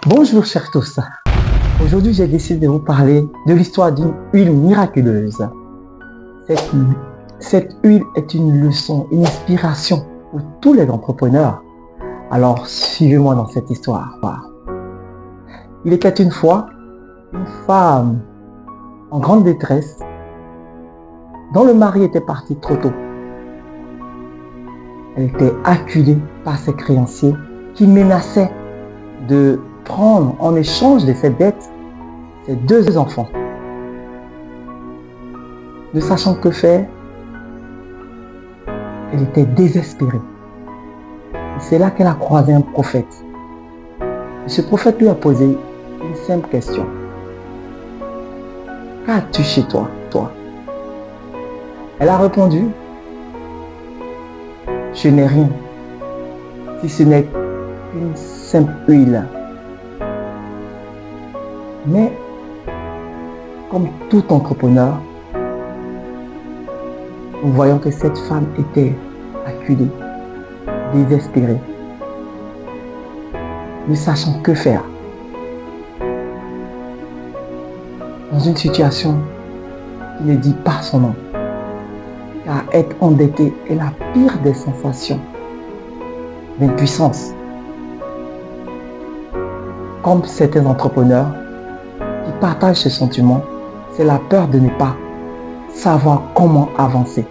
Bonjour chers tous, aujourd'hui j'ai décidé de vous parler de l'histoire d'une huile miraculeuse. Cette, cette huile est une leçon, une inspiration pour tous les entrepreneurs. Alors suivez-moi dans cette histoire. Il était une fois une femme en grande détresse dont le mari était parti trop tôt. Elle était acculée par ses créanciers qui menaçaient de prendre en échange de ses dettes ses deux enfants. Ne sachant que faire, elle était désespérée. Et c'est là qu'elle a croisé un prophète. Et ce prophète lui a posé une simple question. Qu'as-tu chez toi? Elle a répondu, je n'ai rien, si ce n'est qu'une simple huile. Mais, comme tout entrepreneur, nous voyons que cette femme était acculée, désespérée, ne sachant que faire. Dans une situation qui ne dit pas son nom. Car être endetté est la pire des sensations d'impuissance. Comme certains entrepreneurs qui partagent ce sentiment, c'est la peur de ne pas savoir comment avancer.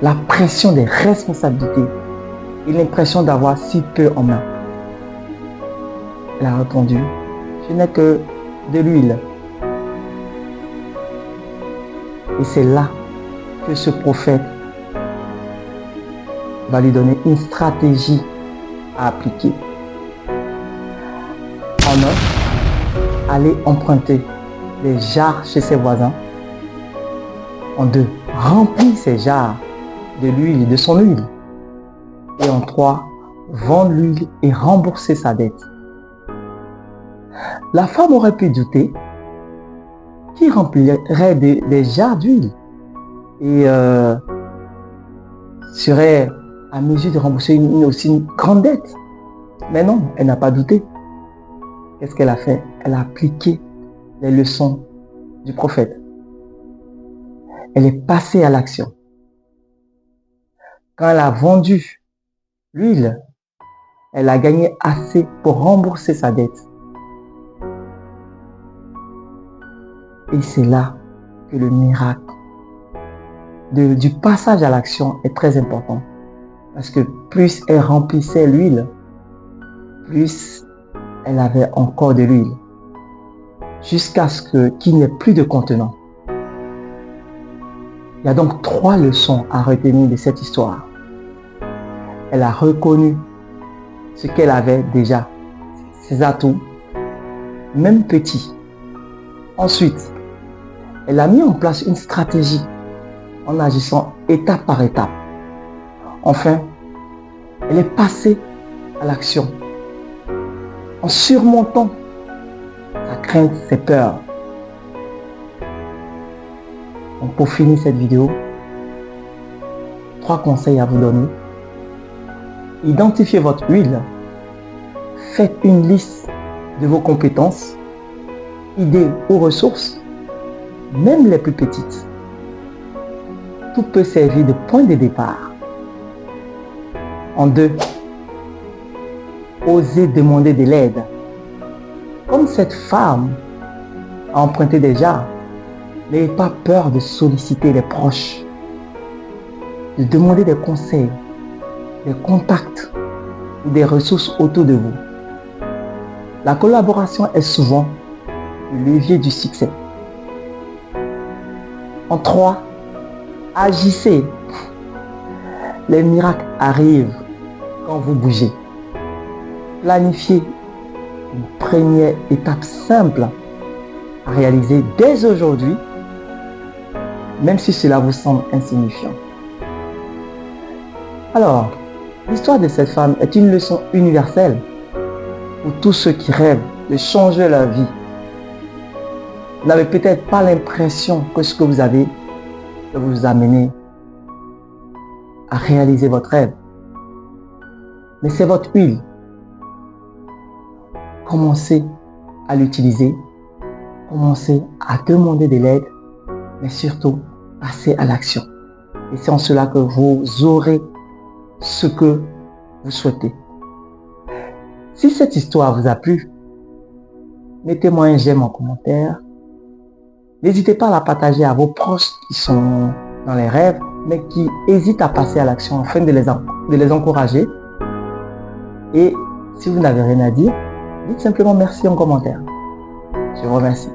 La pression des responsabilités et l'impression d'avoir si peu en main. Elle a répondu, je n'ai que de l'huile. Et c'est là que ce prophète va lui donner une stratégie à appliquer. En un, aller emprunter des jarres chez ses voisins. En deux, remplir ces jarres de l'huile, de son huile. Et en trois, vendre l'huile et rembourser sa dette. La femme aurait pu douter qui remplirait des jarres d'huile et serait à mesure de rembourser aussi une grande dette. Mais non, elle n'a pas douté. Qu'est-ce qu'elle a fait? Elle a appliqué les leçons du prophète. Elle est passée à l'action. Quand elle a vendu l'huile, elle a gagné assez pour rembourser sa dette. Et c'est là que le miracle du passage à l'action est très important. Parce que plus elle remplissait l'huile, plus elle avait encore de l'huile. Jusqu'à ce qu'il n'y ait plus de contenant. Il y a donc 3 leçons à retenir de cette histoire. Elle a reconnu ce qu'elle avait déjà, ses atouts, même petits. Ensuite, elle a mis en place une stratégie en agissant étape par étape. Enfin, elle est passée à l'action en surmontant sa crainte, ses peurs. Donc pour finir cette vidéo, 3 conseils à vous donner. Identifiez votre huile. Faites une liste de vos compétences, idées ou ressources, même les plus petites. Tout peut servir de point de départ. En 2, osez demander de l'aide. Comme cette femme a emprunté des jarres, n'ayez pas peur de solliciter les proches, de demander des conseils, des contacts ou des ressources autour de vous. La collaboration est souvent le levier du succès. En 3, agissez. Les miracles arrivent quand vous bougez. Planifiez une première étape simple à réaliser dès aujourd'hui, même si cela vous semble insignifiant. Alors, l'histoire de cette femme est une leçon universelle pour tous ceux qui rêvent de changer leur vie. Vous n'avez peut-être pas l'impression que ce que vous avez peut vous amener à réaliser votre rêve. Mais c'est votre huile. commencez à l'utiliser, commencez à demander de l'aide, mais surtout, passez à l'action. Et c'est en cela que vous aurez ce que vous souhaitez. Si cette histoire vous a plu, mettez-moi un j'aime en commentaire. N'hésitez pas à la partager à vos proches qui sont dans les rêves, mais qui hésitent à passer à l'action afin de les encourager. Et si vous n'avez rien à dire, dites simplement merci en commentaire. Je vous remercie.